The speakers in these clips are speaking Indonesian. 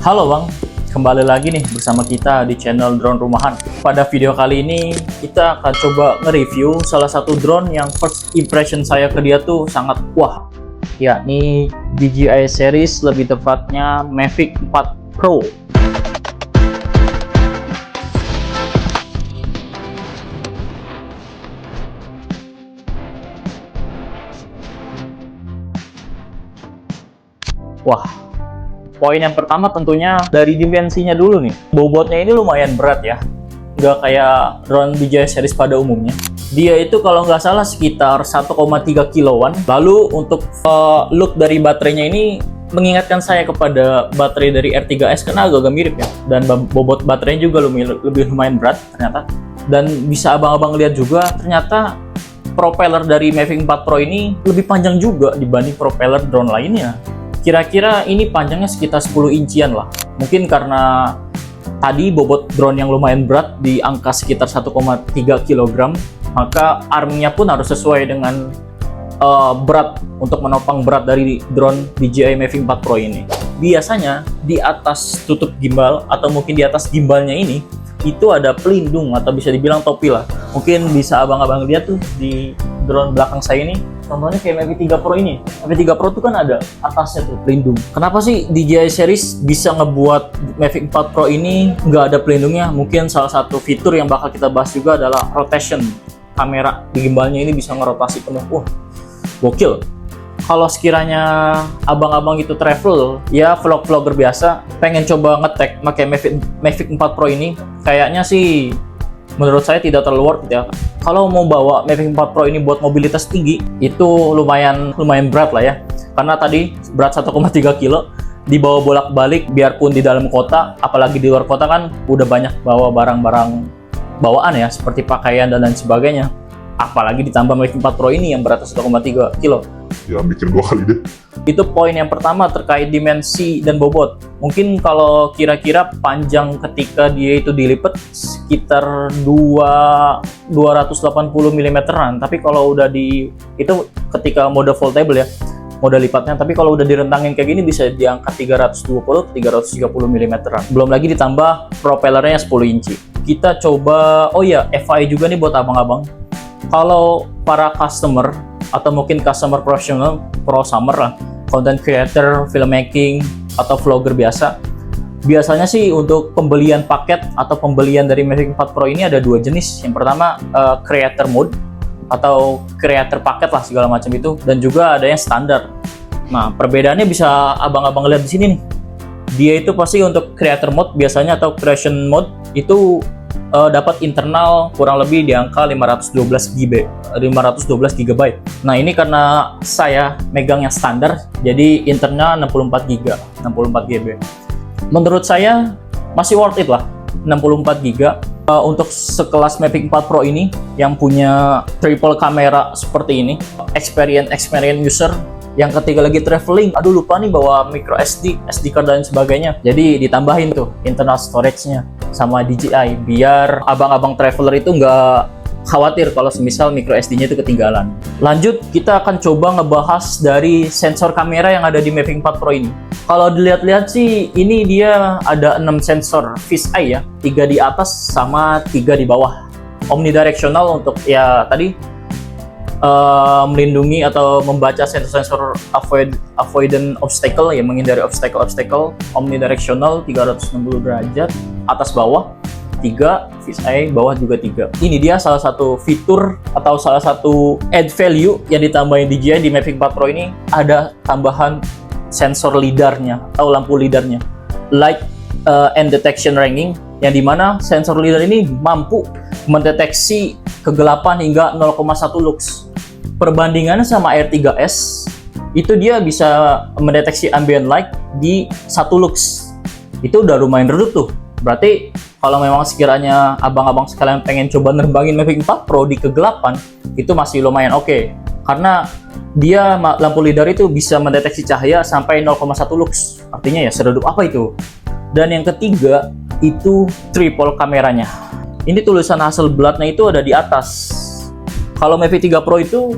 Halo Bang, kembali lagi nih bersama kita di channel drone rumahan. Pada video kali ini kita akan coba nge-review salah satu drone yang first impression saya ke dia tuh sangat wah. Yakni DJI series, lebih tepatnya Mavic 4 Pro. Wah, poin yang pertama tentunya dari dimensinya dulu nih. Bobotnya ini lumayan berat ya, nggak kayak drone DJI series pada umumnya. Dia itu kalau nggak salah sekitar 1,3 kiloan. Lalu untuk look dari baterainya ini mengingatkan saya kepada baterai dari R3S karena agak-agak mirip ya. Dan bobot baterainya juga lebih lumayan berat ternyata. Dan bisa abang-abang lihat juga ternyata propeller dari Mavic 4 Pro ini lebih panjang juga dibanding propeller drone lainnya. Kira-kira ini panjangnya sekitar 10 incian lah. Mungkin karena tadi bobot drone yang lumayan berat di angka sekitar 1,3 kg, maka armnya pun harus sesuai dengan berat untuk menopang berat dari drone DJI Mavic 4 Pro ini. Biasanya di atas tutup gimbal atau mungkin di atas gimbalnya ini itu ada pelindung atau bisa dibilang topi lah. Mungkin bisa abang-abang lihat tuh di drone belakang saya ini. Contohnya kayak Mavic 3 Pro ini. Mavic 3 Pro itu kan ada atasnya tuh pelindung. Kenapa sih DJI series bisa ngebuat Mavic 4 Pro ini nggak ada pelindungnya? Mungkin salah satu fitur yang bakal kita bahas juga adalah rotation. Kamera di gimbalnya ini bisa ngerotasi penuh. Wah, gokil. Kalau sekiranya abang-abang itu travel, ya vlog-vlogger biasa, pengen coba ngetek pakai Mavic 4 Pro ini, kayaknya sih menurut saya tidak terlalu worth it ya. Kalau mau bawa Mavic 4 Pro ini buat mobilitas tinggi, itu lumayan berat lah ya. Karena tadi berat 1,3 kilo, dibawa bolak-balik, biarpun di dalam kota, apalagi di luar kota kan udah banyak bawa barang-barang bawaan ya, seperti pakaian dan lain sebagainya. Apalagi ditambah Mavic 4 Pro ini yang berat 1,3 kilo. Ya mikir 2 kali deh. Itu poin yang pertama terkait dimensi dan bobot. Mungkin kalau kira-kira panjang ketika dia itu dilipat sekitar 280 mm-an. Tapi kalau udah itu ketika mode foldable ya, mode lipatnya. Tapi kalau udah direntangin kayak gini bisa di angka 320-330 mm-an. Belum lagi ditambah propellernya 10 inci. Kita coba, oh ya, FYI juga nih buat abang-abang. Kalau para customer atau mungkin customer profesional, pro summer lah, content creator, filmmaking, atau vlogger biasa, biasanya sih untuk pembelian paket atau pembelian dari Mavic 4 Pro ini ada dua jenis. Yang pertama creator mode atau creator paket lah segala macam itu, dan juga ada yang standar. Nah, perbedaannya bisa abang-abang lihat di sini nih. Dia itu pasti untuk creator mode biasanya atau creation mode itu dapat internal kurang lebih di angka 512 GB. Nah, ini karena saya megang yang standar, jadi internal 64 GB. Menurut saya masih worth it lah 64 GB untuk sekelas Mavic 4 Pro ini yang punya triple kamera seperti ini. Experience user yang ketika lagi traveling, aduh lupa nih bawa micro SD card dan sebagainya, jadi ditambahin tuh internal storage-nya sama DJI biar abang-abang traveler itu nggak khawatir kalau semisal micro SD-nya itu ketinggalan. Lanjut, kita akan coba ngebahas dari sensor kamera yang ada di Mavic 4 Pro ini. Kalau dilihat-lihat sih ini dia ada 6 sensor fisheye ya, 3 di atas sama 3 di bawah. Omnidirectional untuk ya tadi melindungi atau membaca sensor-sensor avoidant obstacle ya, menghindari obstacle. Omnidirectional 360 derajat, atas bawah 3, fisheye bawah juga 3. Ini dia salah satu fitur atau salah satu add value yang ditambahin DJI di Mavic 4 Pro ini, ada tambahan sensor lidarnya atau lampu lidarnya, light and detection ranging, yang dimana sensor lidar ini mampu mendeteksi kegelapan hingga 0,1 lux. Perbandingannya sama R3S, itu dia bisa mendeteksi ambient light di 1 lux. Itu udah lumayan redup tuh. Berarti kalau memang sekiranya abang-abang sekalian pengen coba nerbangin Mavic 4 Pro di kegelapan, itu masih lumayan oke. Karena dia lampu lidar itu bisa mendeteksi cahaya sampai 0,1 lux. Artinya ya seredup apa itu. Dan yang ketiga itu triple kameranya. Ini tulisan Hasselblad-nya itu ada di atas. Kalau Mavic 3 Pro itu,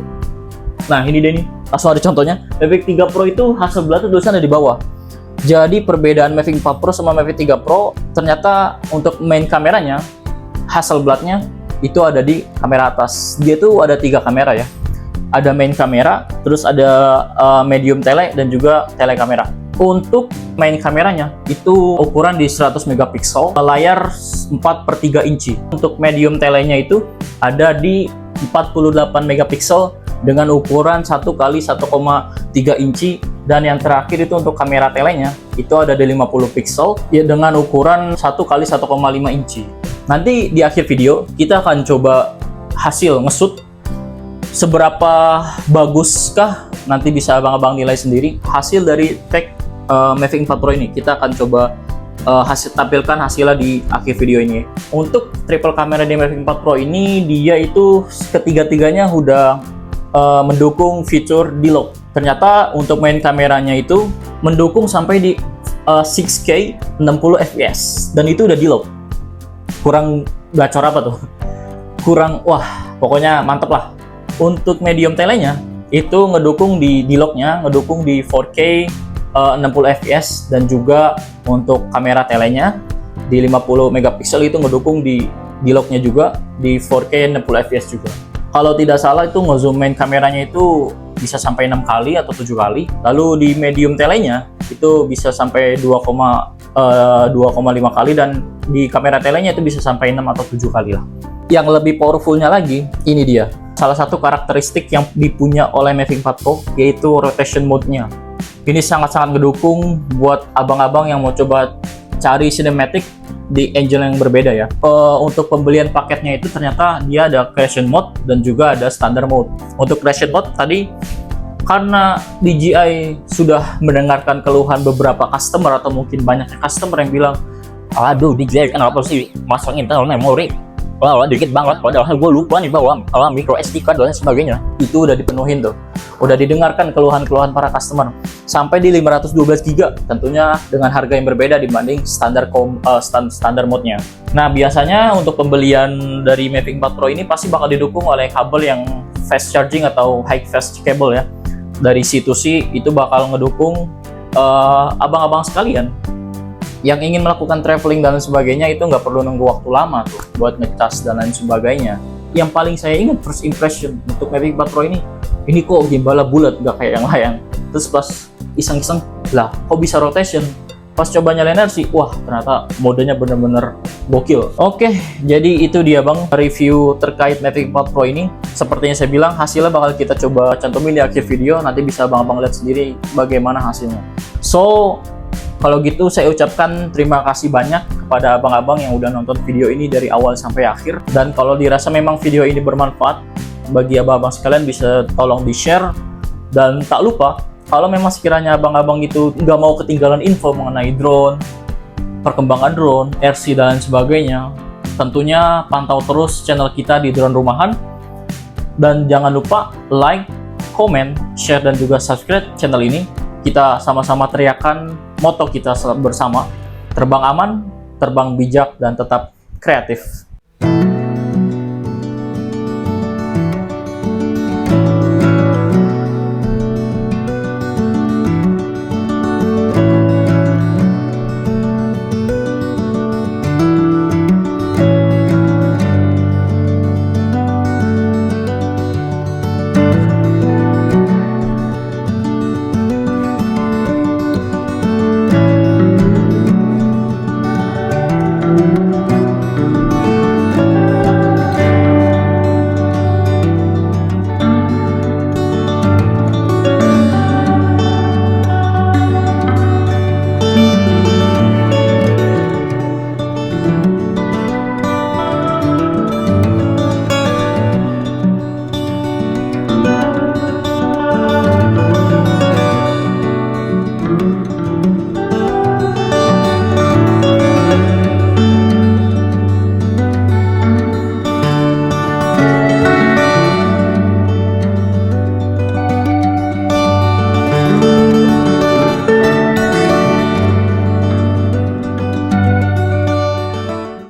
nah ini deh nih, langsung ada contohnya. Mavic 3 Pro itu Hasselblad itu tulisan ada di bawah. Jadi perbedaan Mavic 4 Pro sama Mavic 3 Pro, ternyata untuk main kameranya, Hasselblad-nya itu ada di kamera atas. Dia tuh ada 3 kamera ya. Ada main kamera, terus ada medium tele, dan juga telekamera. Untuk main kameranya itu ukuran di 100 megapiksel, layar 4/3 inci. Untuk medium telenya itu ada di 48 megapiksel dengan ukuran 1 kali 1,3 inci, dan yang terakhir itu untuk kamera telenya itu ada di 50 piksel ya dengan ukuran 1 kali 1,5 inci. Nanti di akhir video kita akan coba hasil nge-shoot seberapa baguskah, nanti bisa abang-abang nilai sendiri hasil dari tag Mavic 4 Pro ini. Kita akan coba tampilkan hasilnya di akhir video ini. Untuk triple kamera di Mavic 4 Pro ini, dia itu ketiga-tiganya udah mendukung fitur D-Lock. Ternyata untuk main kameranya itu mendukung sampai di 6K 60 fps, dan itu udah D-Lock. Kurang gacor apa tuh? Kurang, wah pokoknya mantep lah. Untuk medium telenya itu ngedukung di D-Lock-nya, ngedukung di 4K 60 fps, dan juga untuk kamera telenya di 50 megapiksel itu ngedukung di D-Lock-nya juga di 4K 60 fps juga. Kalau tidak salah itu ngezoom main kameranya itu bisa sampai 6 kali atau 7 kali. Lalu di medium telenya itu bisa sampai 2,5 kali, dan di kamera telenya itu bisa sampai 6 atau 7 kali lah. Yang lebih powerfulnya lagi, ini dia. Salah satu karakteristik yang dipunya oleh Mavic 4 Pro yaitu rotation mode-nya. Ini sangat-sangat ngedukung buat abang-abang yang mau coba cari cinematic di engine yang berbeda ya. Untuk pembelian paketnya itu ternyata dia ada creation mode dan juga ada standard mode. Untuk creation mode tadi, karena DJI sudah mendengarkan keluhan beberapa customer atau mungkin banyak customer yang bilang, aduh DJI kenapa sih masang internal memory? Wah, dikit banget, padahal gue lupa nih bawa micro SD card dan sebagainya. Itu udah dipenuhin tuh. Udah didengarkan keluhan-keluhan para customer. Sampai di 512 GB, tentunya dengan harga yang berbeda dibanding standar mode-nya. Nah, biasanya untuk pembelian dari Mavic 4 Pro ini pasti bakal didukung oleh kabel yang fast charging atau high fast cable ya. Dari C2C itu bakal ngedukung abang-abang sekalian yang ingin melakukan traveling dan sebagainya, itu nggak perlu nunggu waktu lama tuh buat ngecas dan lain sebagainya. Yang paling saya ingat first impression untuk Mavic 4 Pro ini kok gimbalnya bulat, nggak kayak yang lain. Terus pas iseng-iseng, lah kok bisa rotation? Pas coba nyalain sih, wah ternyata modenya bener-bener gokil. Oke, jadi itu dia bang review terkait Mavic 4 Pro ini. Sepertinya saya bilang, hasilnya bakal kita coba cantumin di akhir video. Nanti bisa abang-abang lihat sendiri bagaimana hasilnya. So, kalau gitu saya ucapkan terima kasih banyak kepada abang-abang yang udah nonton video ini dari awal sampai akhir. Dan kalau dirasa memang video ini bermanfaat bagi abang-abang sekalian, bisa tolong di-share. Dan tak lupa, kalau memang sekiranya abang-abang itu nggak mau ketinggalan info mengenai drone, perkembangan drone, RC dan sebagainya, tentunya pantau terus channel kita di Drone Rumahan. Dan jangan lupa like, comment, share, dan juga subscribe channel ini. Kita sama-sama teriakan moto kita bersama, terbang aman, terbang bijak, dan tetap kreatif.